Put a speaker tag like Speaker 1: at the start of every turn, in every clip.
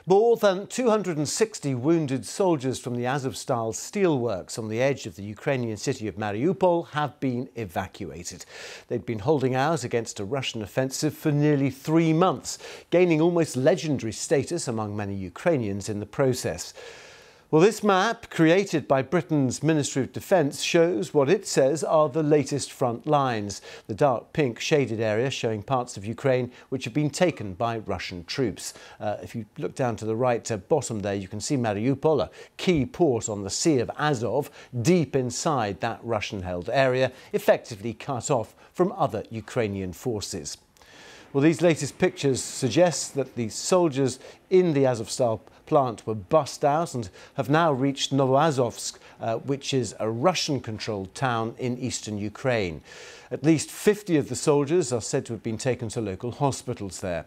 Speaker 1: More than 260 wounded soldiers from the Azovstal steelworks on the edge of the Ukrainian city of Mariupol have been evacuated. They'd been holding out against a Russian offensive for nearly 3 months, gaining almost legendary status among many Ukrainians in the process. Well, this map, created by Britain's Ministry of Defence, shows what it says are the latest front lines. The dark pink shaded area showing parts of Ukraine which have been taken by Russian troops. If you look down to the right bottom there, you can see Mariupol, a key port on the Sea of Azov, deep inside that Russian-held area, effectively cut off from other Ukrainian forces. Well, these latest pictures suggest that the soldiers in the Azovstal plant were bussed out and have now reached Novoazovsk, which is a Russian-controlled town in eastern Ukraine. At least 50 of the soldiers are said to have been taken to local hospitals there.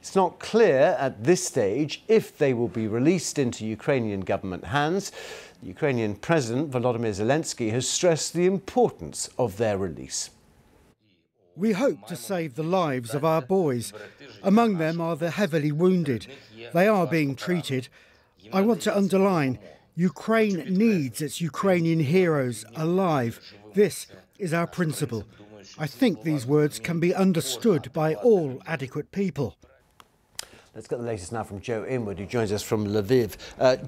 Speaker 1: It's not clear at this stage if they will be released into Ukrainian government hands. The Ukrainian President Volodymyr Zelensky has stressed the importance of their release.
Speaker 2: We hope to save the lives of our boys. Among them are the heavily wounded. They are being treated. I want to underline, Ukraine needs its Ukrainian heroes alive. This is our principle. I think these words can be understood by all adequate people.
Speaker 1: Let's get the latest now from Joe Inwood, who joins us from Lviv.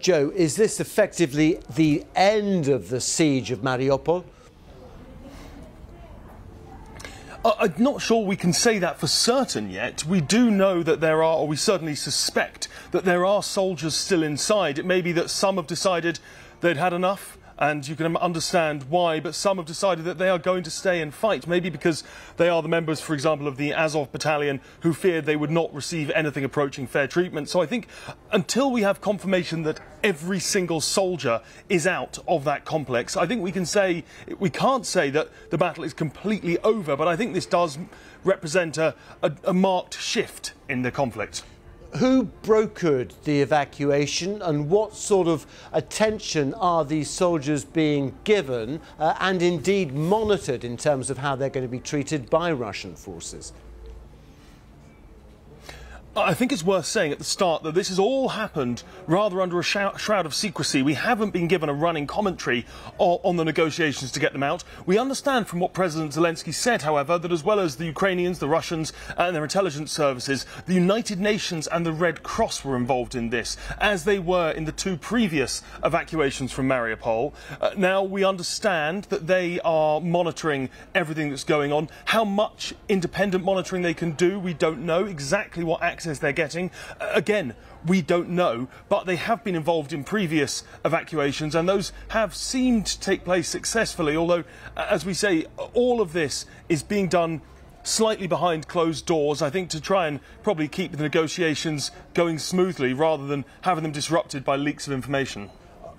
Speaker 1: Joe, is this effectively the end of the siege of Mariupol?
Speaker 3: I'm not sure we can say that for certain yet. We do know that there are, or we certainly suspect that there are soldiers still inside. It may be that some have decided they'd had enough, and you can understand why, but some have decided that they are going to stay and fight, maybe because they are the members, for example, of the Azov battalion who feared they would not receive anything approaching fair treatment. So I think until we have confirmation that every single soldier is out of that complex, I think we can't say that the battle is completely over, but I think this does represent a marked shift in the conflict.
Speaker 1: Who brokered the evacuation and what sort of attention are these soldiers being given and indeed monitored in terms of how they're going to be treated by Russian forces?
Speaker 3: I think it's worth saying at the start that this has all happened rather under a shroud of secrecy. We haven't been given a running commentary on the negotiations to get them out. We understand from what President Zelensky said, however, that as well as the Ukrainians, the Russians and their intelligence services, the United Nations and the Red Cross were involved in this, as they were in the 2 previous evacuations from Mariupol. Now we understand that they are monitoring everything that's going on. How much independent monitoring they can do, we don't know. Exactly what access they're getting, again, we don't know, but they have been involved in previous evacuations and those have seemed to take place successfully, although, as we say, all of this is being done slightly behind closed doors, I think, to try and probably keep the negotiations going smoothly rather than having them disrupted by leaks of information.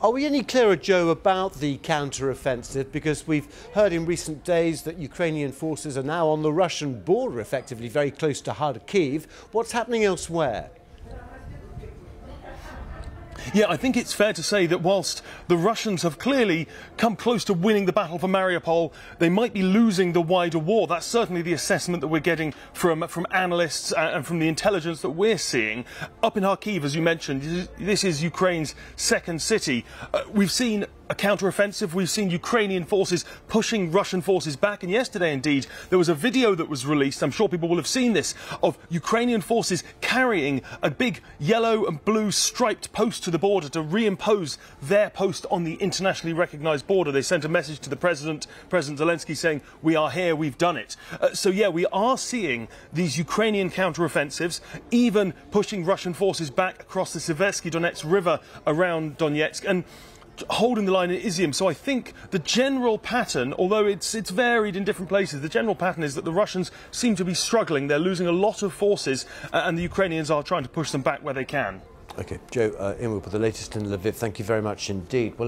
Speaker 1: Are we any clearer, Joe, about the counter-offensive? Because we've heard in recent days that Ukrainian forces are now on the Russian border, effectively very close to Kharkiv. What's happening elsewhere?
Speaker 3: Yeah, I think it's fair to say that whilst the Russians have clearly come close to winning the battle for Mariupol, they might be losing the wider war. That's certainly the assessment that we're getting from analysts and from the intelligence that we're seeing. Up in Kharkiv, as you mentioned, this is Ukraine's second city. We've seen a counter-offensive. We've seen Ukrainian forces pushing Russian forces back. And yesterday, indeed, there was a video that was released, I'm sure people will have seen this, of Ukrainian forces carrying a big yellow and blue striped post to the border to reimpose their post on the internationally recognised border. They sent a message to the President Zelensky, saying, "We are here, we've done it." So, yeah, we are seeing these Ukrainian counter-offensives, even pushing Russian forces back across the Seversky Donetsk River around Donetsk, and holding the line in Izium. So I think the general pattern, although it's varied in different places, the general pattern is that the Russians seem to be struggling. They're losing a lot of forces and the Ukrainians are trying to push them back where they can.
Speaker 1: OK, Joe Inwood with the latest in Lviv. Thank you very much indeed. Well,